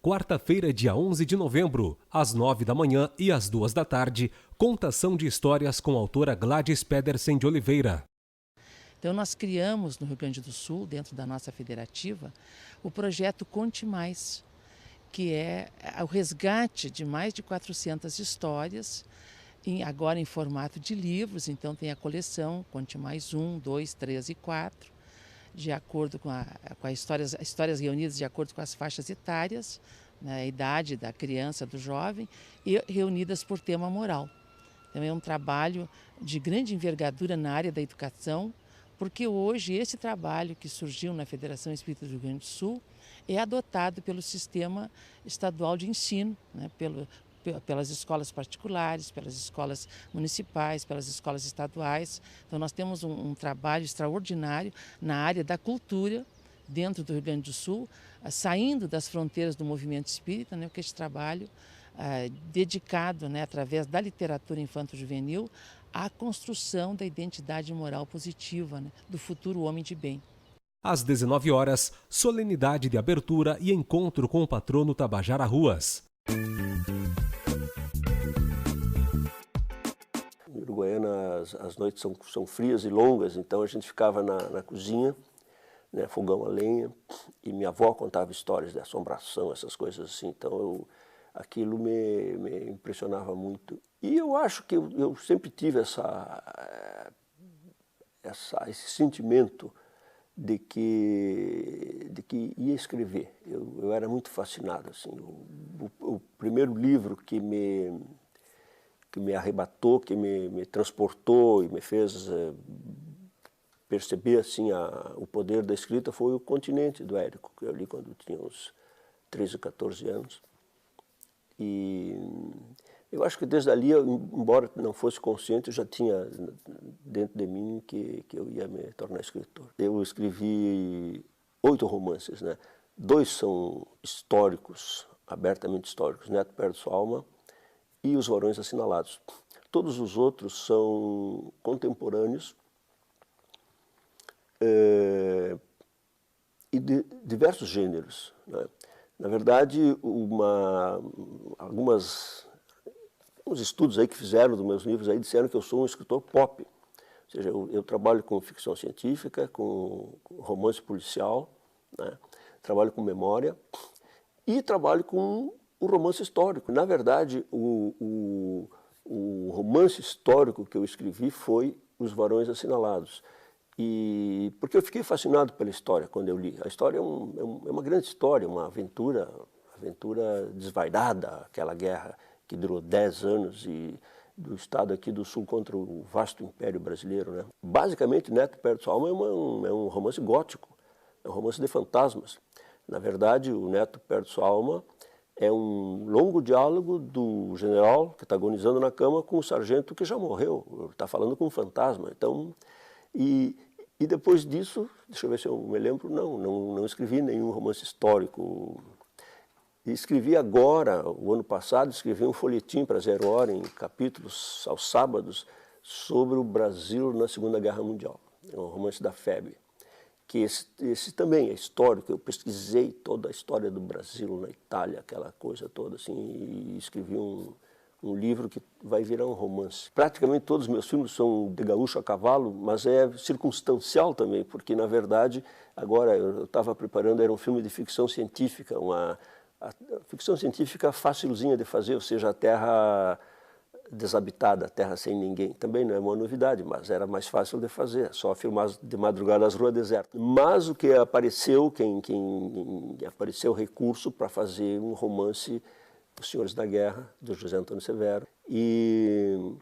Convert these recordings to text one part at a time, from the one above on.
Quarta-feira, dia 11 de novembro, às 9 da manhã e às 2 da tarde, contação de histórias com a autora Gladys Pedersen de Oliveira. Então nós criamos no Rio Grande do Sul, dentro da nossa federativa, o projeto Conte Mais, que é o resgate de mais de 400 histórias, agora em formato de livros. Então tem a coleção Conte Mais 1, 2, 3 e 4, de acordo com as histórias reunidas de acordo com as faixas etárias, né, a idade da criança, do jovem, e reunidas por tema moral. Então é um trabalho de grande envergadura na área da educação, porque hoje esse trabalho que surgiu na Federação Espírita do Rio Grande do Sul é adotado pelo sistema estadual de ensino, né, pelas escolas particulares, pelas escolas municipais, pelas escolas estaduais. Então nós temos um trabalho extraordinário na área da cultura dentro do Rio Grande do Sul, saindo das fronteiras do movimento espírita, né, porque esse trabalho dedicado, né, através da literatura infanto-juvenil, à construção da identidade moral positiva, né, do futuro homem de bem. Às 19 horas, solenidade de abertura e encontro com o patrono Tabajara Ruas. Em Uruguaiana as noites são frias e longas, então a gente ficava na cozinha, né, fogão a lenha, e minha avó contava histórias de assombração, essas coisas assim, então aquilo me impressionava muito. E eu acho que eu sempre tive esse sentimento de que ia escrever. Eu era muito fascinado, assim. O primeiro livro que me arrebatou, que me transportou e me fez perceber assim, o poder da escrita foi O Continente, do Érico, que eu li quando tinha uns 13, 14 anos. E eu acho que desde ali, embora não fosse consciente, eu já tinha dentro de mim que eu ia me tornar escritor. Eu escrevi 8 romances, né? 2 são históricos, abertamente históricos, Neto perde sua alma e Os Varões Assinalados. Todos os outros são contemporâneos e de diversos gêneros, né? Na verdade, alguns estudos aí que fizeram dos meus livros aí disseram que eu sou um escritor pop. Ou seja, eu trabalho com ficção científica, com romance policial, né? Trabalho com memória e trabalho com o romance histórico. Na verdade, o romance histórico que eu escrevi foi Os Varões Assinalados. E porque eu fiquei fascinado pela história quando eu li. A história é uma grande história, uma aventura desvairada, aquela guerra que durou 10 anos e do estado aqui do sul contra o vasto império brasileiro, né? Basicamente, Neto perde sua alma é um romance gótico, é um romance de fantasmas. Na verdade, o Neto perde sua alma é um longo diálogo do general que está agonizando na cama com o sargento que já morreu, está falando com um fantasma. Então, e depois disso, deixa eu ver se eu me lembro, não escrevi nenhum romance histórico. E escrevi agora, o ano passado, escrevi um folhetim para Zero Hora, em capítulos aos sábados, sobre o Brasil na Segunda Guerra Mundial. É um romance da FEB. Que esse também é histórico, eu pesquisei toda a história do Brasil na Itália, aquela coisa toda, assim, e escrevi um livro que vai virar um romance. Praticamente todos os meus filmes são de gaúcho a cavalo, mas é circunstancial também, porque, na verdade, agora eu estava preparando, era um filme de ficção científica, a ficção científica facilzinha de fazer, ou seja, a Terra desabitada, a Terra sem ninguém. Também não é uma novidade, mas era mais fácil de fazer, só filmar de madrugada as ruas desertas. Mas o que apareceu, quem apareceu recurso para fazer um romance, Os Senhores da Guerra, do José Antônio Severo. E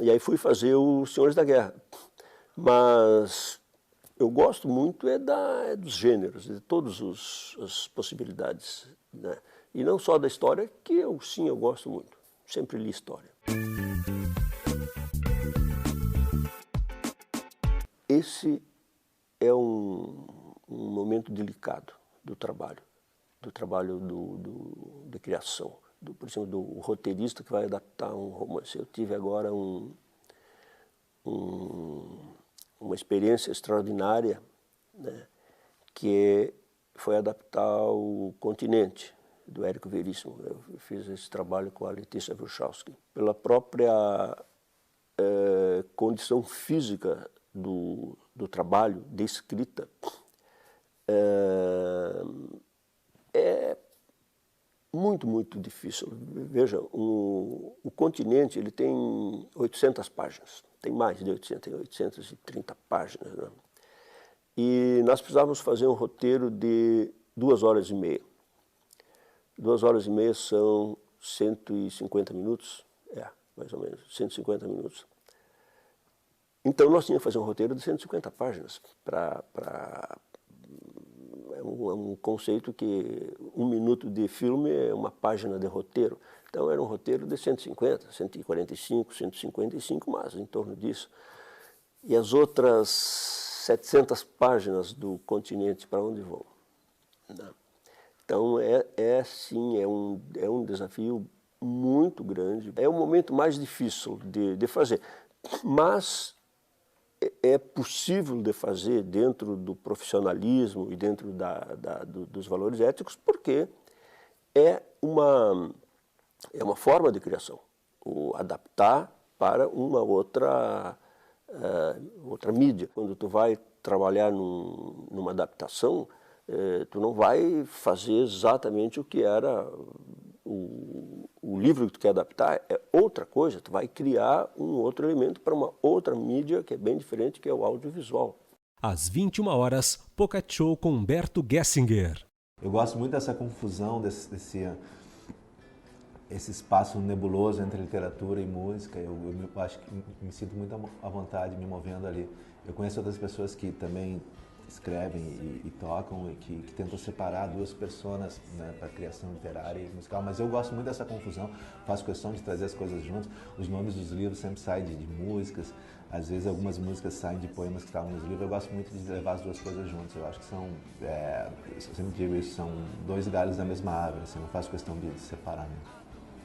aí fui fazer Os Senhores da Guerra. Mas eu gosto muito dos gêneros, de todas as possibilidades, né? E não só da história, que eu gosto muito. Sempre li história. Esse é um momento delicado do trabalho de criação. Por exemplo, do roteirista que vai adaptar um romance. Eu tive agora uma experiência extraordinária, né, que foi adaptar o Continente, do Érico Veríssimo. Eu fiz esse trabalho com a Letícia Wachowski. Pela própria condição física do trabalho, de escrita, é muito, muito difícil. Veja, o Continente ele tem 800 páginas, tem mais de 800, tem 830 páginas, né? E nós precisávamos fazer um roteiro de 2 horas e meia. 2 horas e meia são 150 minutos, mais ou menos, 150 minutos. Então nós tínhamos que fazer um roteiro de 150 páginas. É um conceito que 1 minuto de filme é uma página de roteiro. Então era um roteiro de 150, 145, 155, mas em torno disso. E as outras 700 páginas do Continente, para onde vão? Não. Então sim, é um desafio muito grande. É o momento mais difícil de fazer, mas é possível de fazer dentro do profissionalismo e dentro dos valores éticos, porque é uma forma de criação, o adaptar para uma outra mídia. Quando tu vai trabalhar numa adaptação, tu não vai fazer exatamente o que era o livro que tu quer adaptar, é outra coisa, tu vai criar um outro elemento para uma outra mídia que é bem diferente, que é o audiovisual. Às 21 horas, Pocket Show com Humberto Gessinger. Eu gosto muito dessa confusão, esse espaço nebuloso entre literatura e música. Eu acho que me sinto muito à vontade me movendo ali. Eu conheço outras pessoas que também escrevem e tocam e que tentam separar 2 personas, né, para a criação literária e musical, mas eu gosto muito dessa confusão, faço questão de trazer as coisas juntas. Os nomes dos livros sempre saem de músicas, às vezes algumas músicas saem de poemas que estavam nos livros. Eu gosto muito de levar as 2 coisas juntas. Eu acho que eu sempre digo isso, são 2 galhos da mesma árvore, assim, não faço questão de separar mesmo.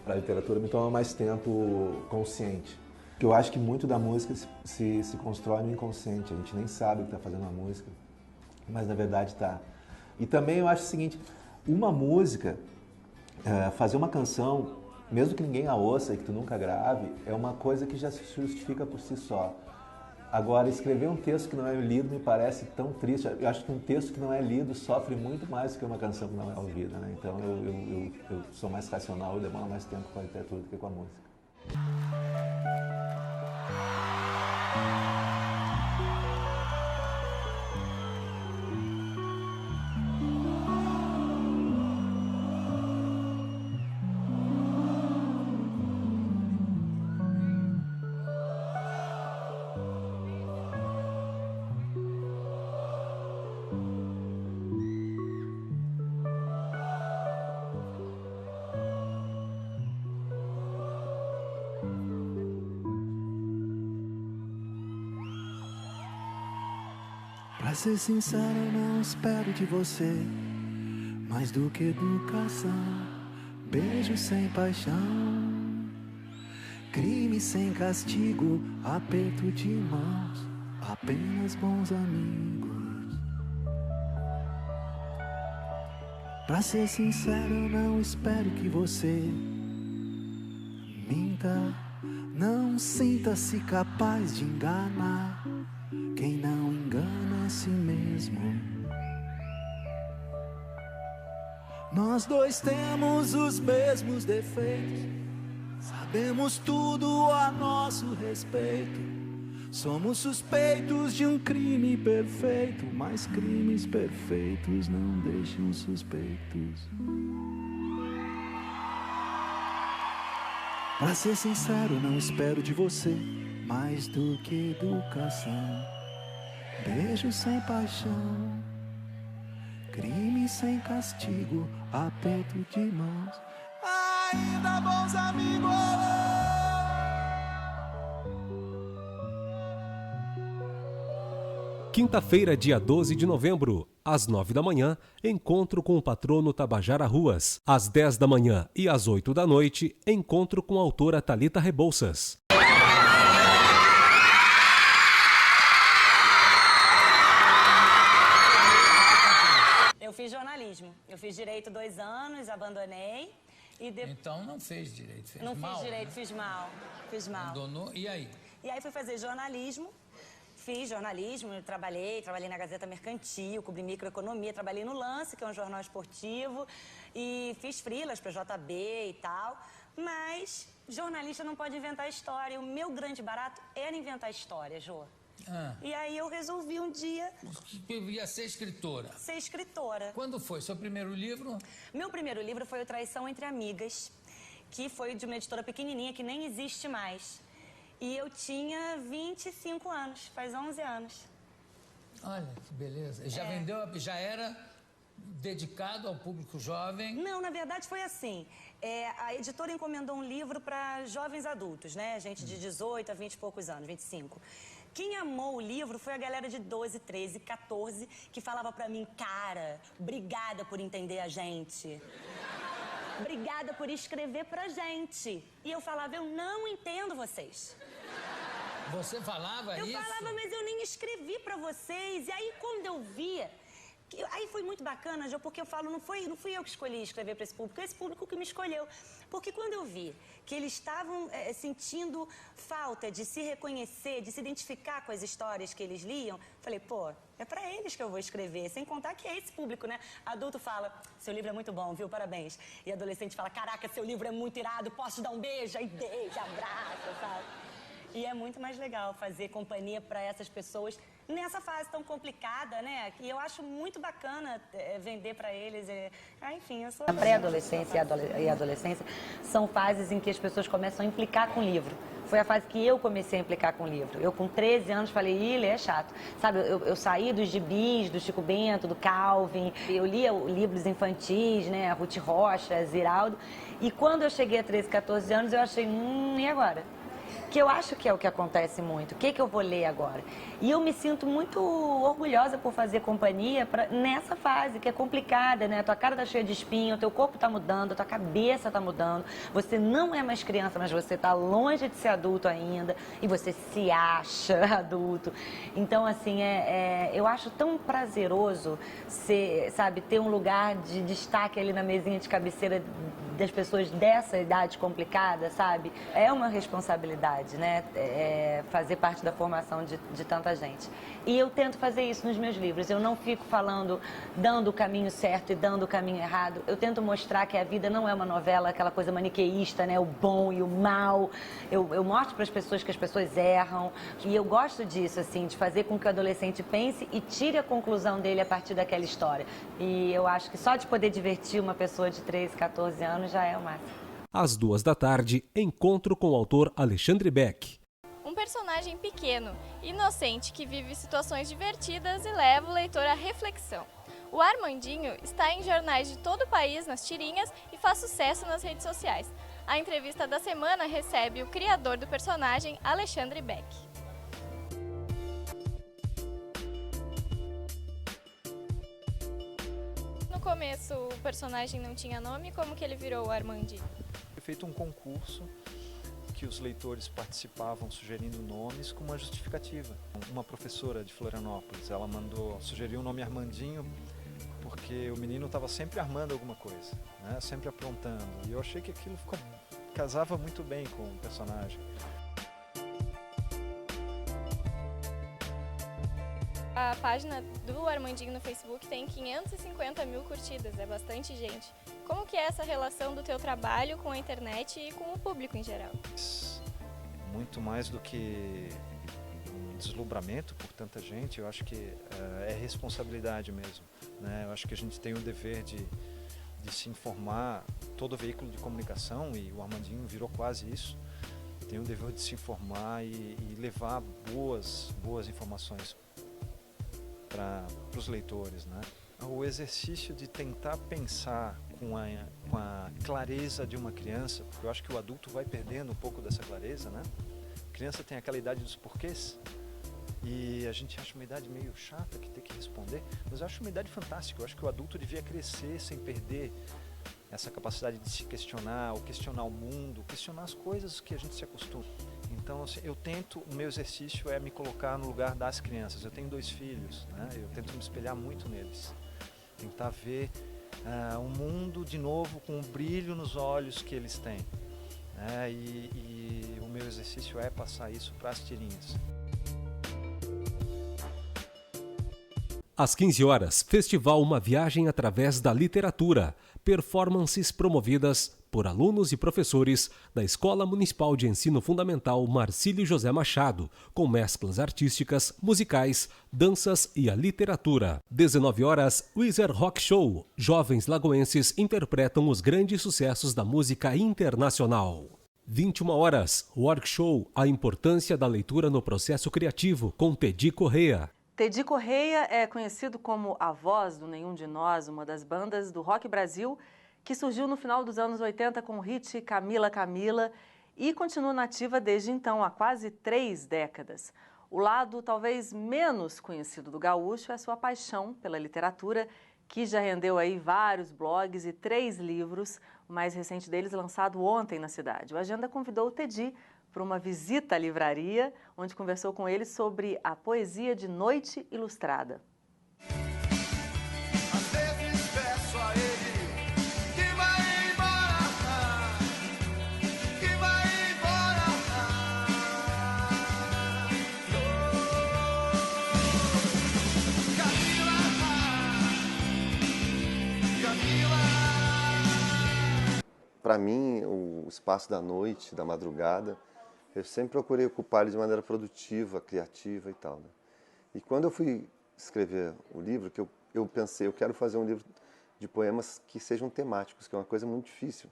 Para a literatura me toma mais tempo consciente. Eu acho que muito da música se constrói no inconsciente, a gente nem sabe que está fazendo a música, mas na verdade está. E também eu acho o seguinte, uma música, fazer uma canção, mesmo que ninguém a ouça e que tu nunca grave, é uma coisa que já se justifica por si só. Agora, escrever um texto que não é lido me parece tão triste. Eu acho que um texto que não é lido sofre muito mais do que uma canção que não é ouvida, né? Então eu sou mais racional e demoro mais tempo com a literatura do que com a música. Pra ser sincero, eu não espero de você mais do que educação, beijo sem paixão, crime sem castigo, aperto de mãos, apenas bons amigos. Pra ser sincero, eu não espero que você minta, não sinta-se capaz de enganar quem não engana a si mesmo. Nós dois temos os mesmos defeitos, sabemos tudo a nosso respeito. Somos suspeitos de um crime perfeito, mas crimes perfeitos não deixam suspeitos. Pra ser sincero, não espero de você mais do que educação. Beijo sem paixão, crime sem castigo, aperto de mãos. Ainda bons amigos. Quinta-feira, dia 12 de novembro, às 9 da manhã, encontro com o patrono Tabajara Ruas. Às 10 da manhã e às 8 da noite, encontro com a autora Thalita Rebouças. Eu fiz jornalismo. Eu fiz direito 2 anos, abandonei. Então não fez direito, fez mal. Não fiz direito, né? fiz mal. Abandonou, e aí? E aí fui fazer jornalismo. Fiz jornalismo, trabalhei na Gazeta Mercantil, cobri microeconomia, trabalhei no Lance, que é um jornal esportivo, e fiz freelas para JB e tal. Mas jornalista não pode inventar história. O meu grande barato era inventar história, Jô. E aí eu resolvi um dia... Eu ia ser escritora. Ser escritora. Quando foi seu primeiro livro? Meu primeiro livro foi O Traição Entre Amigas, que foi de uma editora pequenininha que nem existe mais. E eu tinha 25 anos, faz 11 anos. Olha, que beleza. Já vendeu, já era dedicado ao público jovem? Não, na verdade foi assim. A editora encomendou um livro para jovens adultos, né? Gente de 18 a 20 e poucos anos, 25. Quem amou o livro foi a galera de 12, 13, 14, que falava pra mim, cara, obrigada por entender a gente. Obrigada por escrever pra gente. E eu falava, eu não entendo vocês. Você falava isso? Eu falava, mas eu nem escrevi pra vocês. E aí, quando eu via... Aí foi muito bacana, Jô, porque eu falo, não fui eu que escolhi escrever para esse público que me escolheu. Porque quando eu vi que eles estavam sentindo falta de se reconhecer, de se identificar com as histórias que eles liam, falei, pô, é para eles que eu vou escrever, sem contar que é esse público, né? Adulto fala, seu livro é muito bom, viu? Parabéns. E adolescente fala, caraca, seu livro é muito irado, posso te dar um beijo? Aí beija, abraça, sabe? E é muito mais legal fazer companhia para essas pessoas nessa fase tão complicada, né? E eu acho muito bacana vender para eles. Enfim, eu sou... A pré-adolescência e a adolescência são fases em que as pessoas começam a implicar com o livro. Foi a fase que eu comecei a implicar com o livro. Eu, com 13 anos, falei, ler é chato. Sabe, eu saí dos gibis, do Chico Bento, do Calvin. Eu lia livros infantis, né? Ruth Rocha, Ziraldo. E quando eu cheguei a 13, 14 anos, eu achei, e agora? Que eu acho que é o que acontece muito. O que eu vou ler agora? E eu me sinto muito orgulhosa por fazer companhia nessa fase, que é complicada, né? A tua cara tá cheia de espinho, o teu corpo tá mudando, a tua cabeça tá mudando. Você não é mais criança, mas você tá longe de ser adulto ainda. E você se acha adulto. Então, assim, eu acho tão prazeroso ter um lugar de destaque ali na mesinha de cabeceira das pessoas dessa idade complicada, sabe? É uma responsabilidade, né? Fazer parte da formação de tanta gente. E eu tento fazer isso nos meus livros. Eu não fico falando, dando o caminho certo e dando o caminho errado. Eu tento mostrar que a vida não é uma novela, aquela coisa maniqueísta, né? O bom e o mal. Eu mostro para as pessoas que as pessoas erram. E eu gosto disso, assim, de fazer com que o adolescente pense e tire a conclusão dele a partir daquela história. E eu acho que só de poder divertir uma pessoa de 13, 14 anos já é o máximo. Às 2 da tarde, encontro com o autor Alexandre Beck. Um personagem pequeno, inocente, que vive situações divertidas e leva o leitor à reflexão. O Armandinho está em jornais de todo o país nas tirinhas e faz sucesso nas redes sociais. A entrevista da semana recebe o criador do personagem, Alexandre Beck. No começo o personagem não tinha nome, como que ele virou o Armandinho? Foi feito um concurso que os leitores participavam sugerindo nomes com uma justificativa. Uma professora de Florianópolis, ela sugeriu o nome Armandinho porque o menino estava sempre armando alguma coisa, né? Sempre aprontando. E eu achei que aquilo ficou casava muito bem com o personagem. A página do Armandinho no Facebook tem 550 mil curtidas, é bastante gente. Como que é essa relação do teu trabalho com a internet e com o público em geral? Muito mais do que um deslumbramento por tanta gente, eu acho que é responsabilidade mesmo, né? Eu acho que a gente tem o dever de se informar, todo veículo de comunicação, e o Armandinho virou quase isso, tem o dever de se informar e levar boas informações para os leitores, né? O exercício de tentar pensar com a clareza de uma criança, porque eu acho que o adulto vai perdendo um pouco dessa clareza, né? A criança tem aquela idade dos porquês e a gente acha uma idade meio chata que tem que responder, mas eu acho uma idade fantástica. Eu acho que o adulto devia crescer sem perder essa capacidade de se questionar, ou questionar o mundo, questionar as coisas que a gente se acostuma. Então, assim, o meu exercício é me colocar no lugar das crianças. Eu tenho 2 filhos, né? Eu tento me espelhar muito neles. Tentar ver o mundo de novo com o brilho nos olhos que eles têm. Né? E o meu exercício é passar isso para as tirinhas. Às 15 horas, Festival Uma Viagem através da Literatura. Performances promovidas por alunos e professores da Escola Municipal de Ensino Fundamental Marcílio José Machado, com mesclas artísticas, musicais, danças e a literatura. 19 horas, Weezer Rock Show. Jovens lagoenses interpretam os grandes sucessos da música internacional. 21 horas, Workshow, a importância da leitura no processo criativo, com Tedi Correia. Tedi Correia é conhecido como a voz do Nenhum de Nós, uma das bandas do Rock Brasil, que surgiu no final dos anos 80 com o hit Camila Camila e continua nativa desde então, há quase 3 décadas. O lado talvez menos conhecido do gaúcho é sua paixão pela literatura, que já rendeu aí vários blogs e 3 livros, o mais recente deles lançado ontem na cidade. O Agenda convidou o Tedi para uma visita à livraria, onde conversou com ele sobre a poesia de Noite Ilustrada. Às vezes peço a ele que vai embora, que vai embora. Camila. Para mim, o espaço da noite, da madrugada, eu sempre procurei ocupar ele de maneira produtiva, criativa e tal, né? E quando eu fui escrever o livro, que eu pensei, eu quero fazer um livro de poemas que sejam temáticos, que é uma coisa muito difícil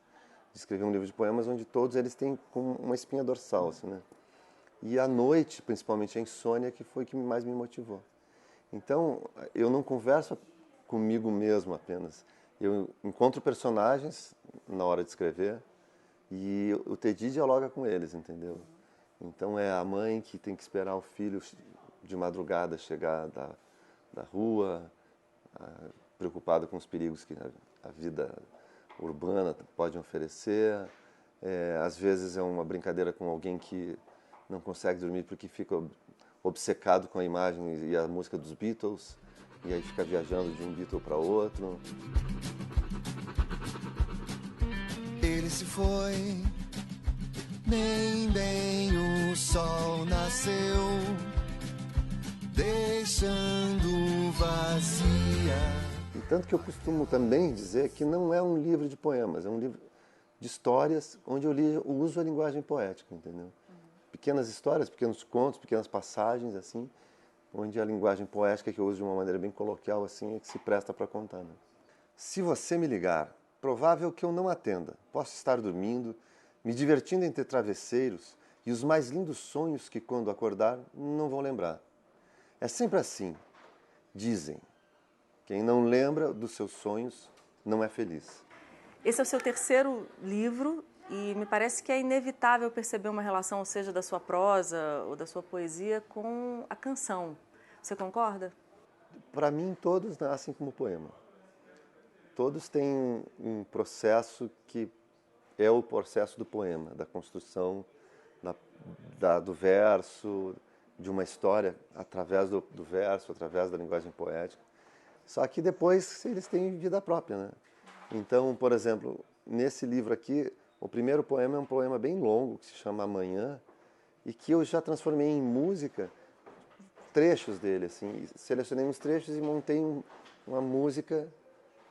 de escrever um livro de poemas onde todos eles têm uma espinha dorsal, assim, né? E a noite, principalmente a insônia, que foi que mais me motivou. Então, eu não converso comigo mesmo apenas. Eu encontro personagens na hora de escrever e o Tedi dialoga com eles, entendeu? Então é a mãe que tem que esperar o filho de madrugada chegar da rua, preocupada com os perigos que a vida urbana pode oferecer. Às vezes é uma brincadeira com alguém que não consegue dormir porque fica obcecado com a imagem e a música dos Beatles, e aí fica viajando de um Beatle para outro. Ele se foi, nem bem o sol nasceu, deixando vazia. E tanto que eu costumo também dizer que não é um livro de poemas, é um livro de histórias onde eu uso a linguagem poética, entendeu? Pequenas histórias, pequenos contos, pequenas passagens, assim, onde a linguagem poética, que eu uso de uma maneira bem coloquial, assim, é que se presta para contar, né? Se você me ligar, provável que eu não atenda. Posso estar dormindo, me divertindo entre travesseiros e os mais lindos sonhos que, quando acordar, não vou lembrar. É sempre assim. Dizem, quem não lembra dos seus sonhos não é feliz. Esse é o seu 3º livro e me parece que é inevitável perceber uma relação, ou seja, da sua prosa ou da sua poesia com a canção. Você concorda? Para mim, todos nascem como poema. Todos têm um processo que é o processo do poema, da construção do verso, de uma história através do verso, através da linguagem poética. Só que depois eles têm vida própria, né? Então, por exemplo, nesse livro aqui, O primeiro poema é um poema bem longo, que se chama Amanhã, e que eu já transformei em música trechos dele, assim. Selecionei uns trechos e montei uma música.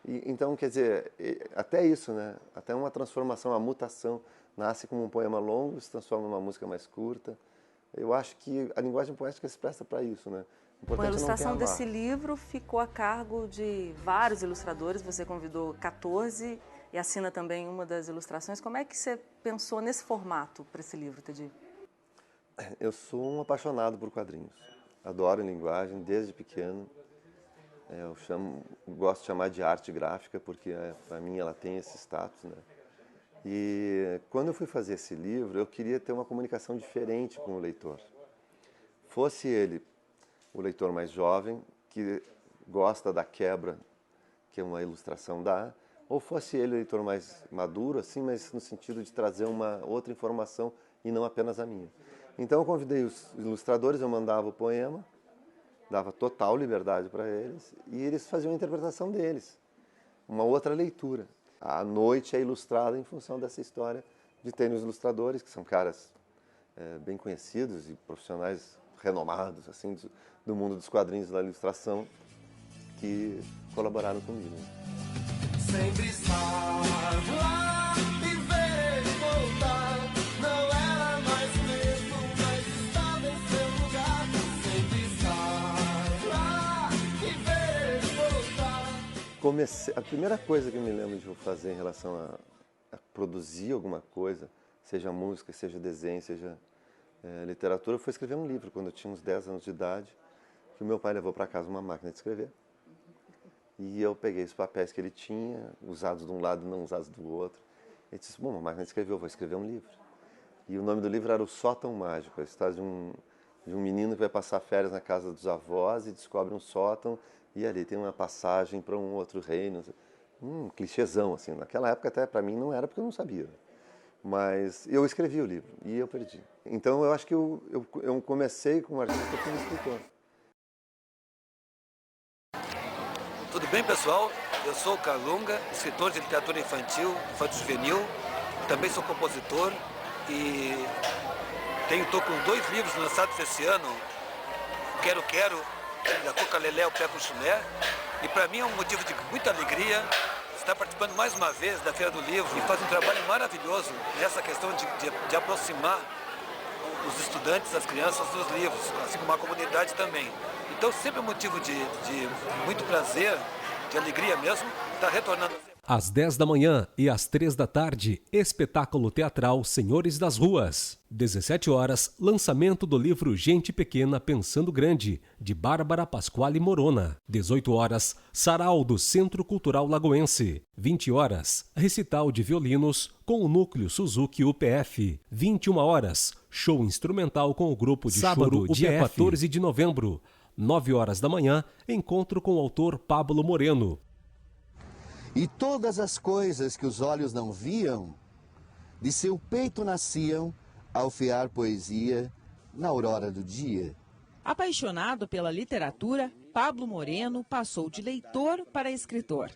Então, quer dizer, até isso, né? Até uma transformação, uma mutação. Nasce como um poema longo, se transforma numa música mais curta. Eu acho que a linguagem poética se presta para isso, né? A ilustração desse livro ficou a cargo de vários ilustradores, você convidou 14 e assina também uma das ilustrações. Como é que você pensou nesse formato para esse livro, Tedi? Eu sou um apaixonado por quadrinhos. Adoro linguagem desde pequeno. Gosto de chamar de arte gráfica, porque para mim ela tem esse status, né? E quando eu fui fazer esse livro, eu queria ter uma comunicação diferente com o leitor. Fosse ele o leitor mais jovem, que gosta da quebra que uma ilustração dá, ou fosse ele o leitor mais maduro, assim, mas no sentido de trazer uma outra informação e não apenas a minha. Então eu convidei os ilustradores, eu mandava o poema, dava total liberdade para eles, e eles faziam a interpretação deles, uma outra leitura. A noite é ilustrada em função dessa história de terem os ilustradores, que são caras bem conhecidos e profissionais renomados, assim, do mundo dos quadrinhos e da ilustração, que colaboraram comigo. Sempre estar lá e ver ele voltar, não era mais o mesmo, mas estava em seu lugar. Sempre estar lá e ver ele voltar. A primeira coisa que eu me lembro de fazer em relação a produzir alguma coisa, seja música, seja desenho, seja literatura, foi escrever um livro, quando eu tinha uns 10 anos de idade, que o meu pai levou para casa uma máquina de escrever. E eu peguei os papéis que ele tinha, usados de um lado e não usados do outro. Ele disse, bom, uma máquina de escrever, eu vou escrever um livro. E o nome do livro era O Sótão Mágico, a história de um menino que vai passar férias na casa dos avós e descobre um sótão, e ali tem uma passagem para um outro reino. Clichêzão, assim. Naquela época até para mim não era, porque eu não sabia. Mas eu escrevi o livro e eu perdi. Então eu acho que eu comecei como artista como escritor. Tudo bem, pessoal? Eu sou o Calunga, escritor de literatura infantil, infanto-juvenil. Também sou compositor e estou com 2 livros lançados esse ano. Quero, da Coca Lelé, o Pé com Chulé. E para mim é um motivo de muita alegria estar participando mais uma vez da Feira do Livro e faz um trabalho maravilhoso nessa questão de aproximar os estudantes, as crianças dos livros, assim como a comunidade também. Então sempre é um motivo de muito prazer, de alegria mesmo, estar retornando. Às 10 da manhã e às 3 da tarde, espetáculo teatral Senhores das Ruas. 17 horas, lançamento do livro Gente Pequena Pensando Grande, de Bárbara Pasquale Morona. 18 horas, sarau do Centro Cultural Lagoense. 20 horas, recital de violinos com o Núcleo Suzuki UPF. 21 horas, show instrumental com o grupo de choro UPF. Dia 14 de novembro. 9 horas da manhã, encontro com o autor Pablo Moreno. E todas as coisas que os olhos não viam, de seu peito nasciam, ao fiar poesia, na aurora do dia. Apaixonado pela literatura, Pablo Moreno passou de leitor para escritor.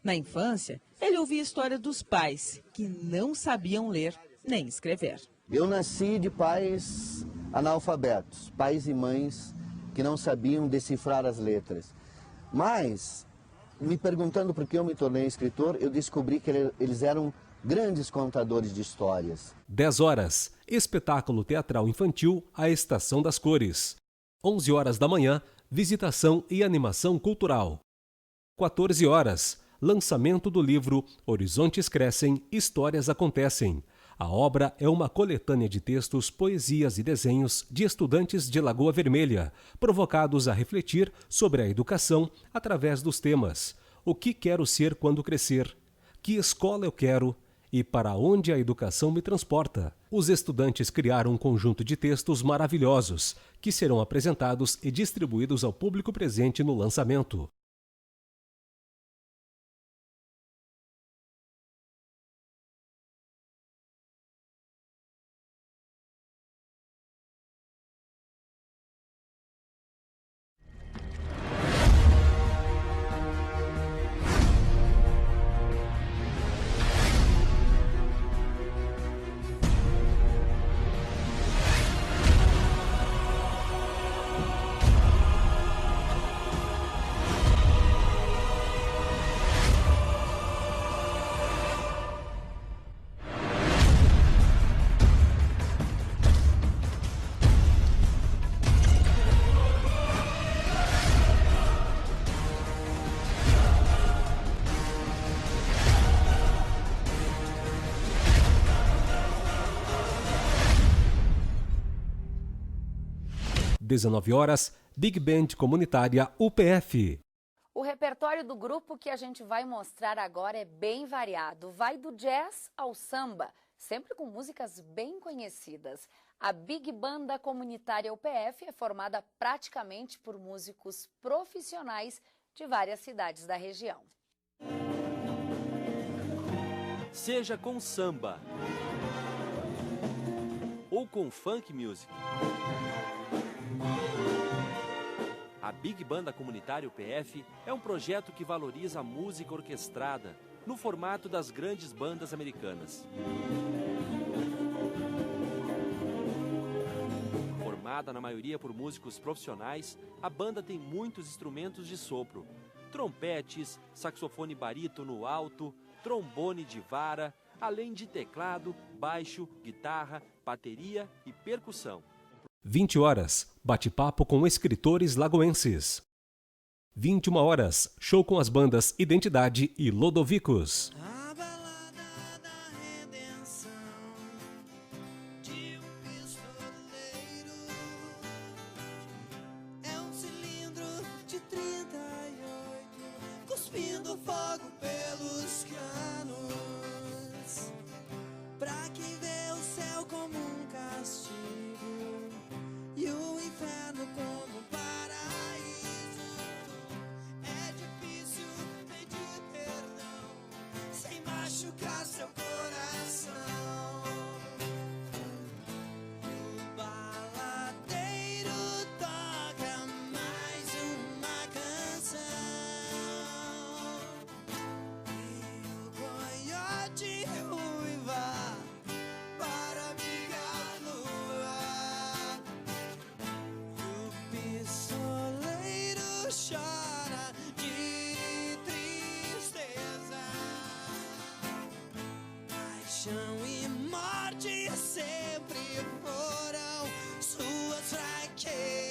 Na infância, ele ouvia histórias dos pais, que não sabiam ler nem escrever. Eu nasci de pais analfabetos, pais e mães que não sabiam decifrar as letras. Mas, me perguntando por que eu me tornei escritor, eu descobri que eles eram grandes contadores de histórias. 10 horas, espetáculo teatral infantil A Estação das Cores. 11 horas da manhã, visitação e animação cultural. 14 horas, lançamento do livro Horizontes Crescem, Histórias Acontecem. A obra é uma coletânea de textos, poesias e desenhos de estudantes de Lagoa Vermelha, provocados a refletir sobre a educação através dos temas: o que quero ser quando crescer, que escola eu quero e para onde a educação me transporta. Os estudantes criaram um conjunto de textos maravilhosos, que serão apresentados e distribuídos ao público presente no lançamento. 19 horas, Big Band Comunitária UPF. O repertório do grupo que a gente vai mostrar agora é bem variado. Vai do jazz ao samba, sempre com músicas bem conhecidas. A Big Banda Comunitária UPF é formada praticamente por músicos profissionais de várias cidades da região. Seja com samba ou com funk music, a Big Banda Comunitária UPF é um projeto que valoriza a música orquestrada no formato das grandes bandas americanas. Formada na maioria por músicos profissionais, a banda tem muitos instrumentos de sopro: trompetes, saxofone barítono alto, trombone de vara, além de teclado, baixo, guitarra, bateria e percussão. 20 horas, bate-papo com escritores lagoenses. 21 horas, show com as bandas Identidade e Lodovicos. Cuspindo fogo pelos canos, pra quem vê o céu como um castigo e o inferno como um paraíso. É difícil pedir perdão sem machucar seu coração. O baladeiro toca mais uma canção. De ruiva para brigar no ar. O pistoleiro chora de tristeza. Paixão e morte sempre foram suas fraquezas.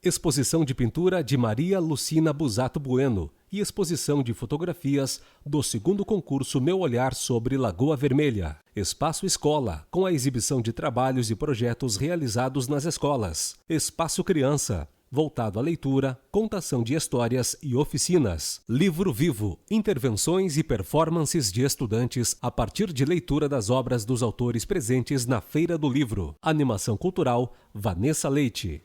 Exposição de pintura de Maria Lucina Busato Bueno e exposição de fotografias do segundo concurso Meu Olhar sobre Lagoa Vermelha. Espaço Escola, com a exibição de trabalhos e projetos realizados nas escolas. Espaço Criança, voltado à leitura, contação de histórias e oficinas. Livro Vivo, intervenções e performances de estudantes a partir de leitura das obras dos autores presentes na Feira do Livro. Animação cultural, Vanessa Leite.